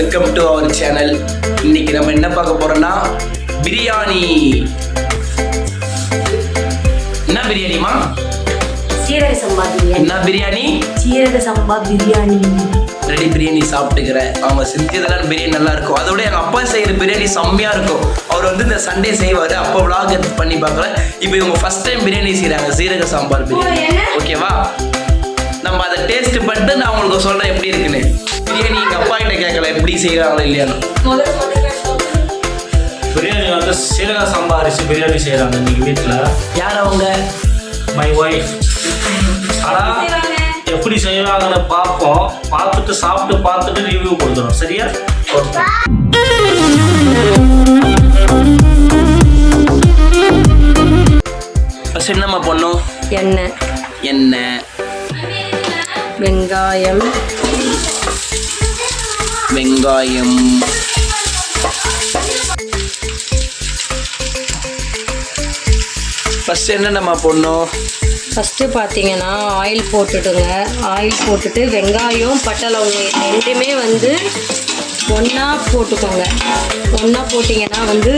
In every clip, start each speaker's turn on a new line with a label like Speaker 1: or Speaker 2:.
Speaker 1: Welcome to our channel. இன்னைக்கு நம்ம என்ன பார்க்க போறோம்னா பிரியாணி. என்ன பிரியாணிமா?
Speaker 2: சீரக சம்பா பிரியாணி.
Speaker 1: என்ன பிரியாணி?
Speaker 2: சீரக சம்பா பிரியாணி.
Speaker 1: ரெடி பிரியாணி சாப்பிட்டுக்கிறேன். அவங்க செஞ்சதெல்லாம் பிரியாணி நல்லா இருக்கும். அதோட எங்கள் அப்பா செய்கிற பிரியாணி செம்மையாக இருக்கும். அவர் வந்து இந்த சண்டே செய்வார். அப்போ விளாக் பண்ணி பார்க்கல. இப்போ இவங்க ஃபர்ஸ்ட் டைம் பிரியாணி செய்கிறாங்க, சீரக சாம்பார் பிரியாணி. ஓகேவா, நம்ம அதை டேஸ்ட் பண்ணிட்டு நான் உங்களுக்கு சொல்கிறேன் எப்படி இருக்குன்னு. பிரியாணி எங்கள் அப்பா கிட்ட கேட்கல எப்படி செய்கிறாங்களோ இல்லையான்னு.
Speaker 3: பிரியாணி வந்து சீரக சம்பா அரிசி பிரியாணி செய்கிறாங்க இன்னைக்கு வீட்டில்.
Speaker 1: யார் அவங்க?
Speaker 3: My wife. ஆனால் எப்படி செய்வாங்கன்னு பார்ப்போம். பார்த்துட்டு சாப்பிட்டு பார்த்துட்டு ரிவ்யூ கொடுத்துரும். சரியா? ஓகே.
Speaker 1: ஃபர்ஸ்ட் என்னம்மா பண்ணும்? எண்ணெய்,
Speaker 2: வெங்காயம்,
Speaker 1: ஃபர்ஸ்ட் என்னென்னம்மா போடணும்?
Speaker 2: ஃபஸ்ட்டு பார்த்தீங்கன்னா ஆயில் போட்டுடுங்க. ஆயில் போட்டுட்டு வெங்காயம் பட்டை லவங்கம் ரெண்டுமே வந்து ஒன்றா போட்டுக்கோங்க. ஒன்றா போட்டிங்கன்னா வந்து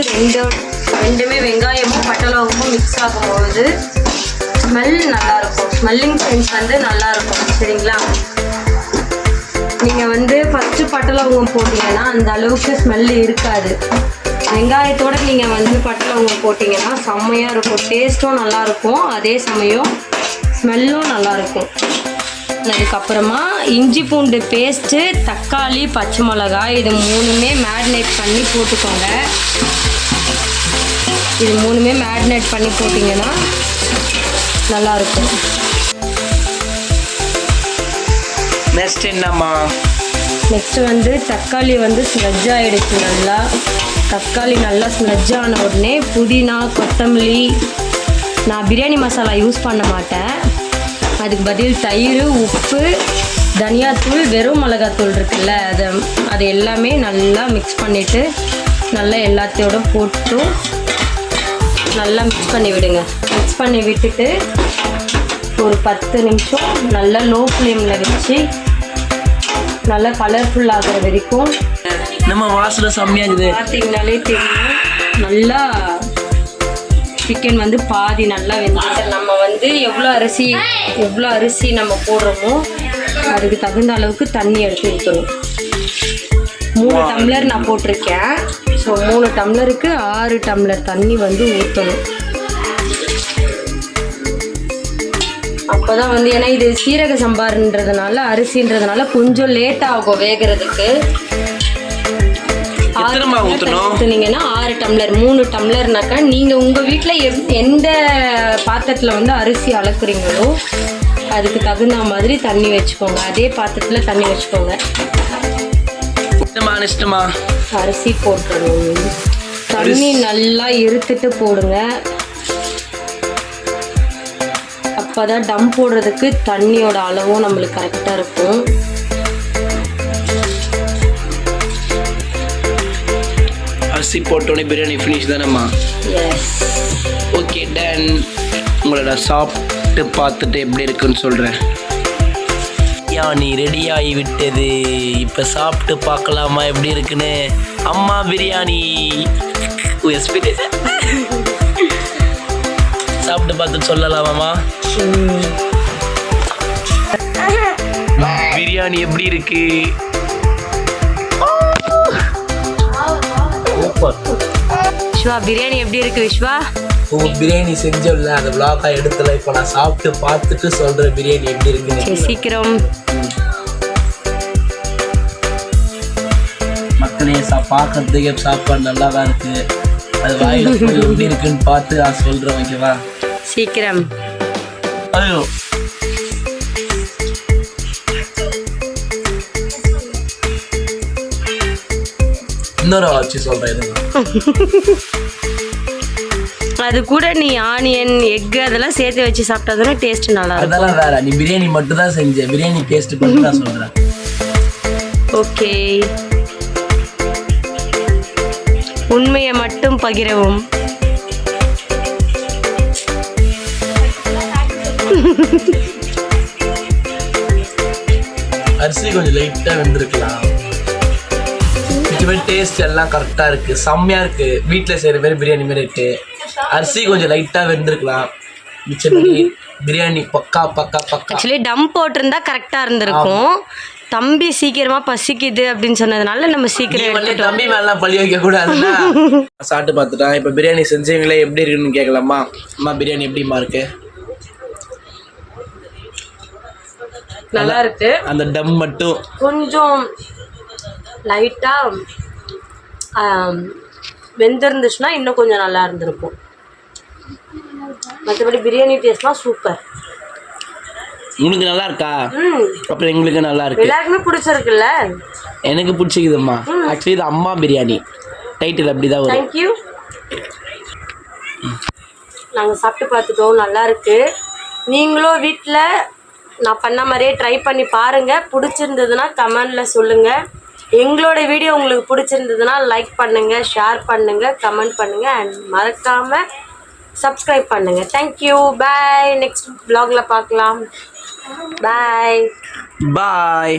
Speaker 2: ரெண்டுமே வெங்காயமும் பட்டை லவங்கமும் மிக்ஸ் ஆகும்போது ஸ்மெல் நல்லாயிருக்கும். ஸ்மெல்லிங் சென்ஸ் வந்து நல்லாயிருக்கும். சரிங்களா? நீங்கள் வந்து ஃபஸ்ட்டு பட்டை லவங்கம் போட்டிங்கன்னா அந்த அளவுக்கு ஸ்மெல் இருக்காது. வெங்காயத்தோடு நீங்கள் வந்து பட்டை லவங்கம் போட்டிங்கன்னா செம்மையாக இருக்கும். டேஸ்ட்டும் நல்லாயிருக்கும், அதே சமயம் ஸ்மெல்லும் நல்லாயிருக்கும். அதுக்கப்புறமா இஞ்சி பூண்டு பேஸ்ட்டு, தக்காளி, பச்சை மிளகாய் இது மூணுமே மேரினேட் பண்ணி போட்டுக்கோங்க. இது மூணுமே மேரினேட் பண்ணி போட்டிங்கன்னா நல்லாயிருக்கும்.
Speaker 1: நெக்ஸ்ட் என்னம்மா?
Speaker 2: நெக்ஸ்ட்டு வந்து தக்காளி வந்து ஸ்மெஜ் ஆகிடுச்சு. நல்லா தக்காளி நல்லா ஸ்மெஜ் ஆன உடனே புதினா, கொத்தமல்லி, நான் பிரியாணி மசாலா யூஸ் பண்ண மாட்டேன். அதுக்கு பதில் தயிர், உப்பு, தனியாத்தூள், வெறும் மிளகாத்தூள் இருக்குல்ல, அது எல்லாமே நல்லா மிக்ஸ் பண்ணிவிட்டு நல்லா எல்லாத்தையோட போட்டு நல்லா மிக்ஸ் பண்ணி விடுங்க. மிக்ஸ் பண்ணி விட்டுட்டு ஒரு 10 நிமிஷம் நல்லா லோ ஃப்ளேமில் வச்சு நல்லா கலர்ஃபுல் ஆகிற வரைக்கும்
Speaker 1: நம்ம வாசனை செம்மையாகுது.
Speaker 2: பார்த்தீங்கனாலே தெரியும். நல்லா சிக்கன் வந்து பாதி நல்லா வெந்துட்டு நம்ம வந்து எவ்வளோ அரிசி நம்ம போடுறோமோ அதுக்கு தகுந்த அளவுக்கு தண்ணி எடுத்து ஊற்றணும். 3 டம்ளர் நான் போட்டிருக்கேன். ஸோ 3 டம்ளருக்கு 6 டம்ளர் தண்ணி வந்து ஊற்றணும். அப்போ தான் வந்து, ஏன்னா இது சீரக சம்பார்ன்றதுனால அரிசின்றதுனால கொஞ்சம் லேட் ஆகும் வேகிறதுக்கு. 6 ஊற்றுனீங்கன்னா 6 டம்ளர். 3 டம்ளர்னாக்கா நீங்கள் உங்கள் வீட்டில் எந்த பாத்திரத்தில் வந்து அரிசி அளக்குறீங்களோ அதுக்கு தகுந்த மாதிரி தண்ணி வச்சுக்கோங்க. அதே பாத்திரத்தில் தண்ணி வச்சுக்கோங்க. அரிசி போட்டுருங்க. தண்ணி நல்லா இருத்துட்டு போடுங்க. அப்போ தான் டம் போடுறதுக்கு தண்ணியோட அளவும் நம்மளுக்கு கரெக்டாக இருக்கும்.
Speaker 1: அரிசி போட்டோன்னே பிரியாணி ஃபினிஷ் தானேம்மா?
Speaker 2: எஸ்.
Speaker 1: Okay done. உங்களோட சாப்பிட்டு பார்த்துட்டு எப்படி இருக்குன்னு சொல்கிறேன். பிரியாணி ரெடி ஆகி விட்டது. இப்போ சாப்பிட்டு பார்க்கலாமா எப்படி இருக்குன்னு. அம்மா பிரியாணி சாப்பிட்டு பார்த்துட்டு சொல்லலாமாம்மா? பிரியாணி எப்படி இருக்கு?
Speaker 2: விஸ்வா பிரியாணி எப்படி இருக்கு? விஸ்வா
Speaker 1: பிரியாணி செஞ்சோம்ல, அந்த விளாகா எடுத்துல இப்போ நான் சாப்பிட்டு பார்த்துட்டு சொல்கிறேன் பிரியாணி எப்படி இருக்குன்னு.
Speaker 2: சீக்கிரம்
Speaker 1: மக்களே பார்க்கறதுக்கே சாப்பாடு நல்லா தான் இருக்கு. அது வாயில போய் எப்படி இருக்குன்னு பார்த்து நான் சொல்கிறேன். ஓகேவா?
Speaker 2: சீக்கிரம்.
Speaker 1: ஐயோ இன்னொரு வச்சு சொல்கிறேன்.
Speaker 2: அது கூட நீ ஆனியன், எக் அதெல்லாம் சேர்த்து வச்சு சாப்பிட்டா டேஸ்ட் நல்லா இருக்கும்.
Speaker 1: அதெல்லாம் வேற. நீ பிரியாணி மட்டும் தான் செஞ்ச. பிரியாணி டேஸ்ட் பண்ணி நான் சொல்கிறேன்.
Speaker 2: ஓகே, உண்மையை மட்டும் பகிரவும்.
Speaker 1: அரிசி கொஞ்சம் லைட்டாக வெந்திருக்கலாம். மிச்சபடி டேஸ்ட் எல்லாம் கரெக்டாக இருக்குது, செம்மையாக இருக்குது. வீட்டில் செய்கிற மாதிரி பிரியாணி மாதிரி இருக்குது. அரிசி கொஞ்சம் லைட்டாக வெந்திருக்கலாம். மிச்சபடி பிரியாணி பக்கா பக்கா பக்கா.
Speaker 2: ஆக்சுவலி டம் போட்டிருந்தா கரெக்டாக இருந்திருக்கும். தம்பி சீக்கிரமாக பசிக்குது அப்படின்னு சொன்னதுனால நம்ம சீக்கிரம்
Speaker 1: எடுத்துட்டோம். தம்பி மேலாம் பழி வைக்க கூடாதுன்னா சாப்பிட்டு பார்த்துட்டான். இப்போ பிரியாணி செஞ்சவங்களே எப்படி இருக்குன்னு கேட்கலாமா? அம்மா பிரியாணி எப்படிமா இருக்கு?
Speaker 2: நல்லா இருக்கு.
Speaker 1: அந்த டம் மட்டும்
Speaker 2: கொஞ்சம் லைட்டாக வெந்திருந்துச்சுன்னா இன்னும் கொஞ்சம் நல்லா இருந்திருக்கும். மற்றபடி பிரியாணி டேஸ்ட்லாம் சூப்பர்.
Speaker 1: உனக்கு நல்லா இருக்கா? அப்புறம் எங்களுக்கு நல்லா இருக்கு.
Speaker 2: எல்லாருக்குமே பிடிச்சிருக்குல்ல?
Speaker 1: எனக்கு பிடிச்சிக்குதும்மா. ஆக்சுவலி இது அம்மா பிரியாணி டைட்டில் அப்படி தான் வரும்.
Speaker 2: தேங்க்யூ. நாங்கள் சாப்பிட்டு பார்த்துட்டோம், நல்லா இருக்கு. நீங்களும் வீட்டில் நான் பண்ண மாதிரியே ட்ரை பண்ணி பாருங்கள். பிடிச்சிருந்ததுன்னா கமெண்டில் சொல்லுங்கள். எங்களோட வீடியோ உங்களுக்கு பிடிச்சிருந்ததுன்னா லைக் பண்ணுங்கள், ஷேர் பண்ணுங்கள், கமெண்ட் பண்ணுங்கள் அண்ட் மறக்காமல் சப்ஸ்கிரைப் பண்ணுங்கள். தேங்க்யூ. பாய். நெக்ஸ்ட் vlogல பார்க்கலாம். பாய்.
Speaker 1: பாய்.